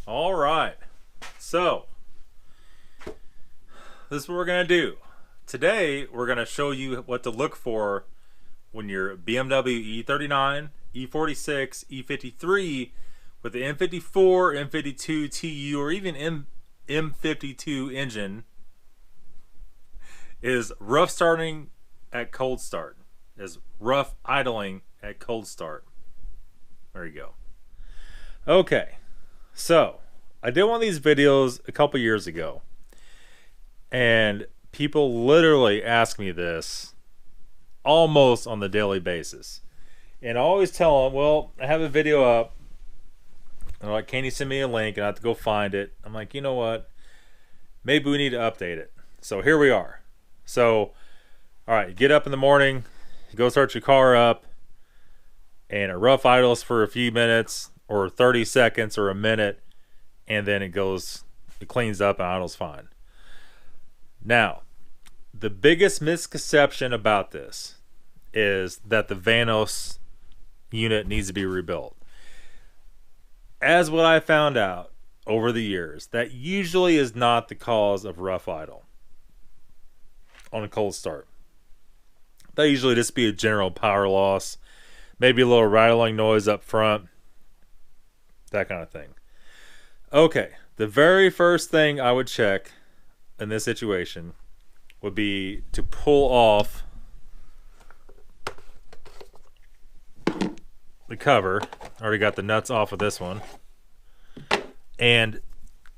All right, so this is what we're gonna do today. We're gonna show you what to look for when your BMW E39, E46, E53 with the M54, M52 TU, or even M52 engine is rough starting at cold start, is rough idling at cold start. There you go. Okay, so I did one of these videos a couple years ago, and people literally ask me this almost on the daily basis. And I always tell them, well, I have a video up. They're like, can you send me a link? And I have to go find it. I'm like, you know what? Maybe we need to update it. So here we are. So, all right, you get up in the morning, you go start your car up, and it rough idles for a few minutes or 30 seconds or a minute, and then it cleans up and idles fine. Now, the biggest misconception about this is that the Vanos unit needs to be rebuilt. As what I found out over the years, that usually is not the cause of rough idle on a cold start. That usually just be a general power loss, maybe a little rattling noise up front, that kind of thing. Okay, the very first thing I would check in this situation would be to pull off the cover. I already got the nuts off of this one. And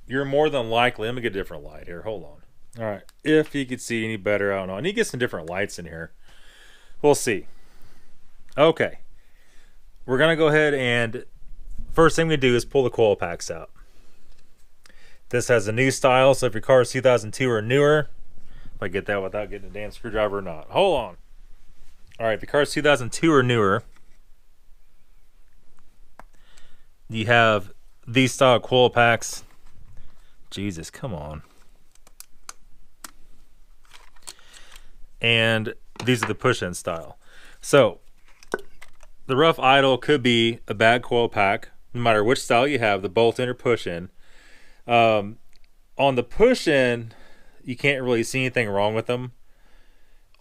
you're more than likely, let me get a different light here, hold on. All right, if you could see any better, I don't know. I need to get some different lights in here. We'll see. Okay, we're gonna go ahead and first thing we do is pull the coil packs out. This has a new style, so if your car is 2002 or newer, if I get that without getting a damn screwdriver or not. Hold on. All right, if your car is 2002 or newer, you have these style coil packs. Jesus, come on. And these are the push-in style. So the rough idle could be a bad coil pack, no matter which style you have, the bolt-in or push-in. On the push-in, you can't really see anything wrong with them.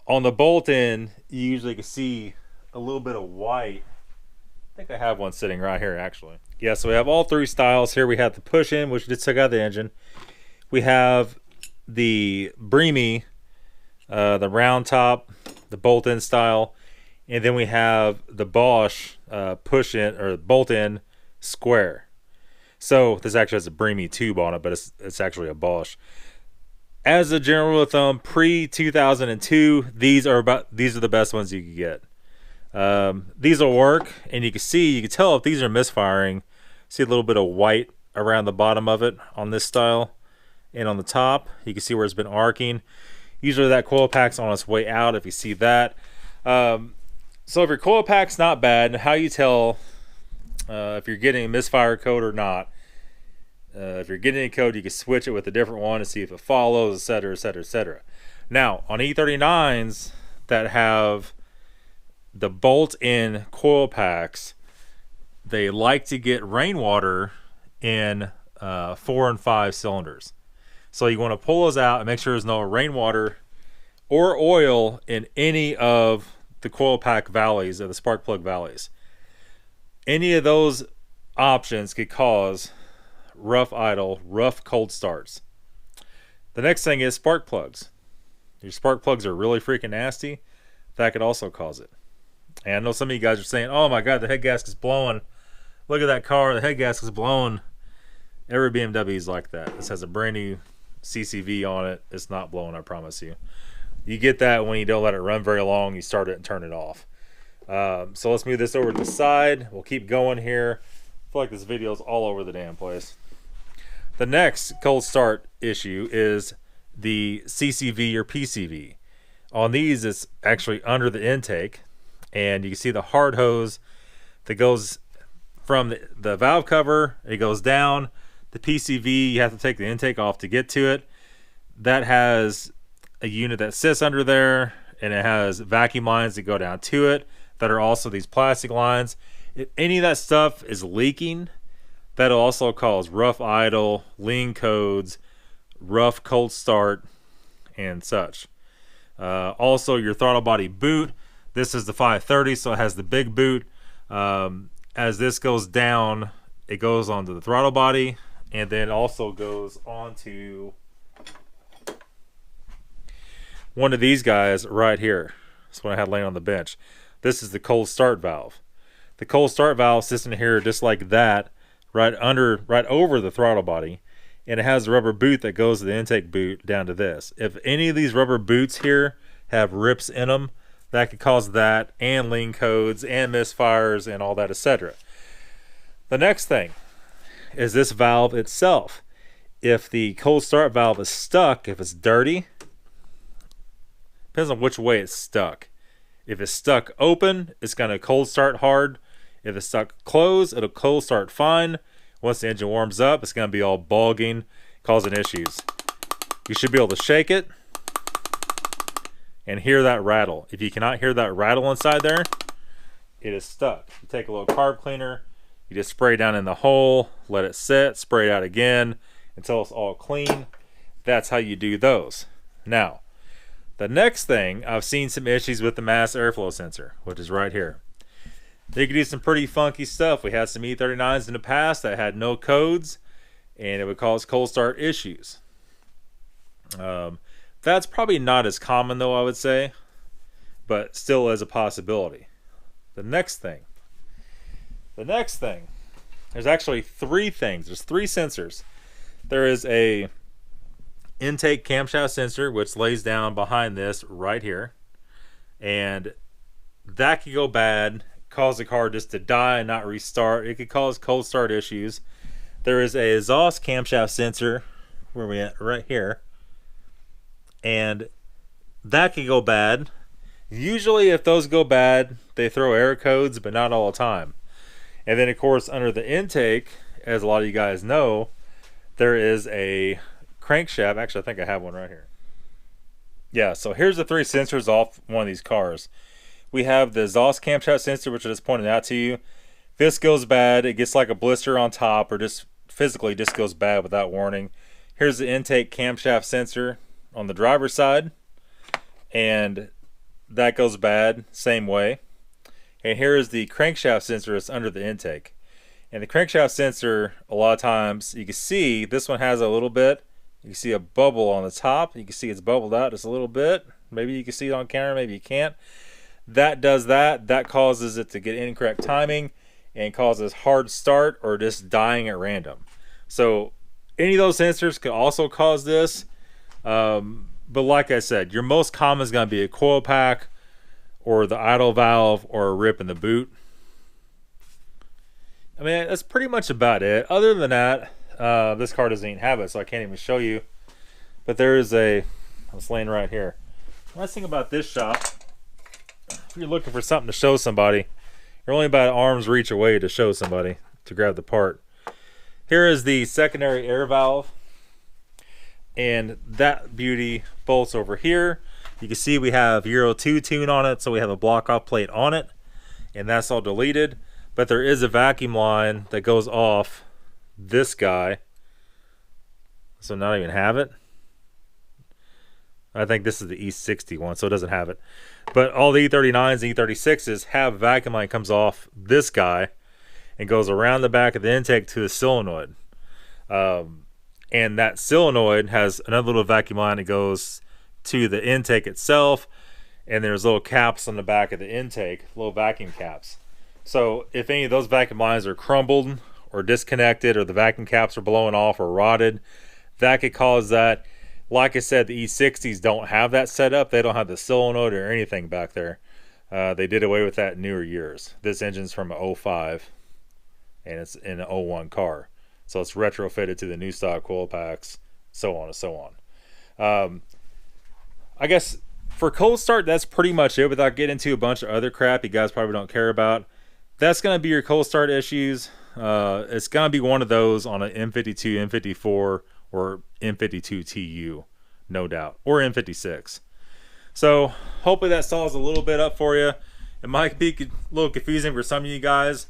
On the bolt-in, you usually can see a little bit of white. I think I have one sitting right here, actually. Yeah, so we have all three styles. Here we have the push-in, which just took out the engine. We have the Bremy, the round top, the bolt-in style, and then we have the Bosch push-in or bolt-in square. So this actually has a Bremy tube on it, but it's actually a Bosch. As a general rule of thumb, pre-2002, these are the best ones you can get. These will work, and you can tell if these are misfiring. See a little bit of white around the bottom of it on this style, and on the top you can see where it's been arcing. Usually that coil pack's on its way out, if you see that. So if your coil pack's not bad, how you tell if you're getting a misfire code or not. If you're getting a code, you can switch it with a different one to see if it follows, etc., etc., etc. Now, on E39s that have the bolt-in coil packs, they like to get rainwater in 4 and 5 cylinders. So you want to pull those out and make sure there's no rainwater or oil in any of the coil pack valleys or the spark plug valleys. Any of those options could cause rough idle, rough cold starts. The next thing is spark plugs. Your spark plugs are really freaking nasty. That could also cause it. And I know some of you guys are saying, oh my god, the head gasket's blowing. Look at that car, the head gasket's blowing. Every BMW is like that. This has a brand new CCV on it. It's not blowing, I promise you. You get that when you don't let it run very long. You start it and turn it off. So let's move this over to the side. We'll keep going here. I feel like this video is all over the damn place. The next cold start issue is the CCV or PCV. On these, it's actually under the intake, and you can see the hard hose that goes from the valve cover. It goes down. The PCV, you have to take the intake off to get to it. That has a unit that sits under there, and it has vacuum lines that go down to it that are also these plastic lines. If any of that stuff is leaking, That'll also cause rough idle, lean codes, rough cold start, and such. Also, your throttle body boot. This is the 530, so it has the big boot. As this goes down, it goes onto the throttle body, and then also goes onto one of these guys right here. That's what I had laying on the bench. This is the cold start valve. The cold start valve sits in here just like that, right over the throttle body, and it has a rubber boot that goes to the intake boot down to this. If any of these rubber boots here have rips in them, that could cause that, and lean codes, and misfires, and all that, etc. The next thing is this valve itself. If the cold start valve is stuck, if it's dirty, depends on which way it's stuck. If it's stuck open, it's going to cold start hard. If it's stuck closed, it'll cold start fine. Once the engine warms up, it's going to be all bulging, causing issues. You should be able to shake it and hear that rattle. If you cannot hear that rattle inside there, it is stuck. You take a little carb cleaner, you just spray down in the hole, let it sit, spray it out again until it's all clean. That's how you do those. Now, the next thing, I've seen some issues with the mass airflow sensor, which is right here. They could do some pretty funky stuff. We had some E39s in the past that had no codes, and it would cause cold start issues. That's probably not as common though, I would say, but still is a possibility. The next thing, there's actually three things. There's three sensors. There is a intake camshaft sensor, which lays down behind this right here, and that could go bad, cause the car just to die and not restart. It could cause cold start issues. There is a exhaust camshaft sensor, where we at right here, and that could go bad. Usually if those go bad, they throw error codes, but not all the time. And then of course under the intake, as a lot of you guys know, there is a crankshaft. Actually, I think I have one right here. Yeah, so here's the three sensors off one of these cars. We have the exhaust camshaft sensor, which I just pointed out to you. If this goes bad, it gets like a blister on top, or just physically just goes bad without warning. Here's the intake camshaft sensor on the driver's side, and that goes bad same way. And here is the crankshaft sensor that's under the intake. And the crankshaft sensor, a lot of times, you can see this one has a little bit. You can see a bubble on the top. You can see it's bubbled out just a little bit. Maybe you can see it on camera, maybe you can't. That does that. That causes it to get incorrect timing and causes hard start or just dying at random. So any of those sensors could also cause this. But like I said, your most common is going to be a coil pack or the idle valve or a rip in the boot. I mean, that's pretty much about it. Other than that, this car doesn't even have it, so I can't even show you. But there is it's laying right here. The nice thing about this shop, if you're looking for something to show somebody, you're only about an arm's reach away to show somebody to grab the part. Here is the secondary air valve, and that beauty bolts over here. You can see we have Euro 2 tune on it, so we have a block off plate on it, and that's all deleted. But there is a vacuum line that goes off this guy, so not even have it. I think this is the E60 one, so it doesn't have it. But all the E39s and E36s have a vacuum line that comes off this guy and goes around the back of the intake to the solenoid. And that solenoid has another little vacuum line that goes to the intake itself, and there's little caps on the back of the intake, little vacuum caps. So if any of those vacuum lines are crumbled or disconnected, or the vacuum caps are blowing off or rotted, that could cause that. Like I said, the E60s don't have that set up. They don't have the solenoid or anything back there. They did away with that in newer years. This engine's from an 05, and it's in an 01 car. So it's retrofitted to the new stock coil packs, so on and so on. I guess for cold start, that's pretty much it, without getting into a bunch of other crap you guys probably don't care about. That's going to be your cold start issues. It's going to be one of those on an M52, M54, or M52 TU, no doubt, or M56. So hopefully that solves a little bit up for you. It might be a little confusing for some of you guys.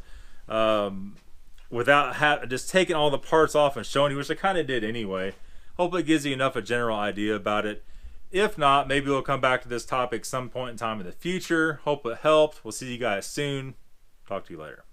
without just taking all the parts off and showing you, which I kind of did anyway. Hopefully it gives you enough a general idea about it. If not, maybe we'll come back to this topic some point in time in the future. Hope it helped. We'll see you guys soon. Talk to you later.